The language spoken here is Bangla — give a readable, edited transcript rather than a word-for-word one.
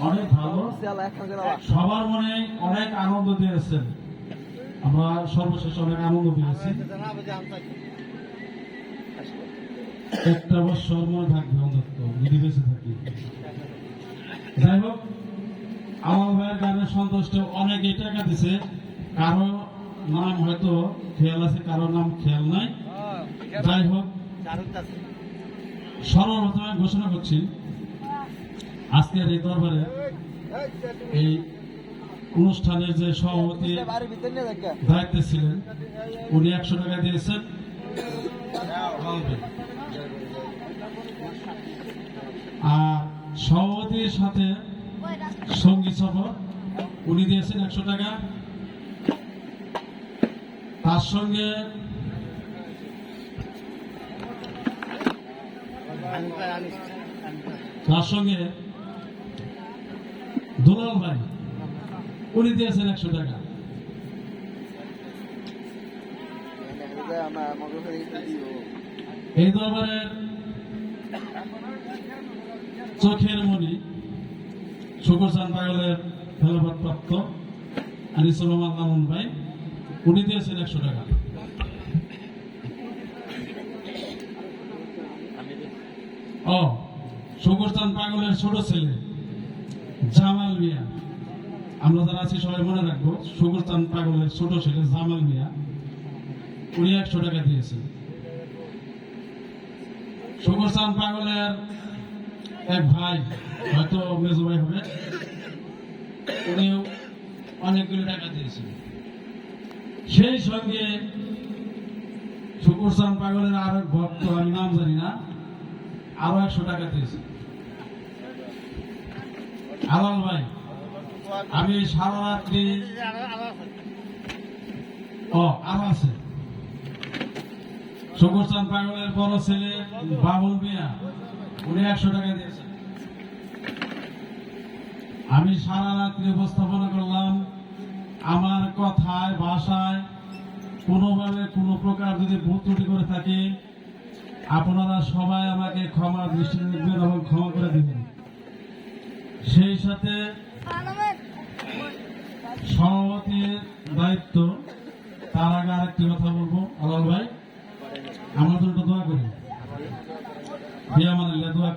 অনেক ভালো, সবার মনে অনেক আনন্দ দিয়েছেন। আমরা সর্বশেষ অনেক আনন্দ পেয়েছি। একটা বছর মনে থাকবে অন্তত যদি বেঁচে থাকি। যাই হোক, আমার ভাইয়ের গানে সন্তুষ্ট অনেকে টাকা দিছে, কারো নাম হয়তো খেয়াল আছে, কারো নাম খেয়াল নাই। যাই হোক, সর্বপ্রথমে ঘোষণা করছি আজকের এই দরবারে এই অনুষ্ঠানের যে সভাপতি দায়িত্বে ছিলেন উনি 100 টাকা দিয়েছেন। আর সভাপতির সাথে সঙ্গীত সফর উনি দিয়েছেন 100 টাকা। তার সঙ্গে দুলাল ভাই উনি দিয়েছেন 100 টাকা। এই দরবারের চোখের মণি শুকুরচাঁদ পাগলের ফেলাভারপ্রাপ্ত আনিসুর রহমান মামুন ভাই উনি দিয়েছেন 100 টাকা। ও শুকুরচাঁদ পাগলের ছোট ছেলে জামাল মিয়া, আমরা যারা আছি সবাই মনে রাখবো, শুকুরচাঁদ পাগলের ছোট ছেলে জামাল মিয়া উনি 100 টাকা দিয়েছেন। শুকুরচাঁদ পাগলের এক ভাই, হয়তো মেজো ভাই হবে, উনিও অনেকগুলো টাকা দিয়েছেন। সেই সঙ্গে শুকুরচাঁদ পাগলের আর এক ভক্ত, আমি নাম জানি না, আরো 100 টাকা দিয়েছে। আলাল ভাই, আমি সারা রাত্রি আরো আছে শুকুরচাঁদ পাগলের বড় ছেলে বাবুল মিয়া উনি 100 টাকা দিয়েছেন। আমি সারা রাত্রি উপস্থাপনা করলাম, আমার কথায় ভাষায় কোনোভাবে কোনো প্রকার যদি ভুল ত্রুটি করে থাকি আপনারা সবাই আমাকে ক্ষমার দৃষ্টিতে দেখবেন এবং ক্ষমা করে দিবেন। সেই সাথে সভাপতির দায়িত্ব, তার আগে আরেকটি কথা বলবো। আলাল ভাই, আমরা তো দোয়া করি, দোয়া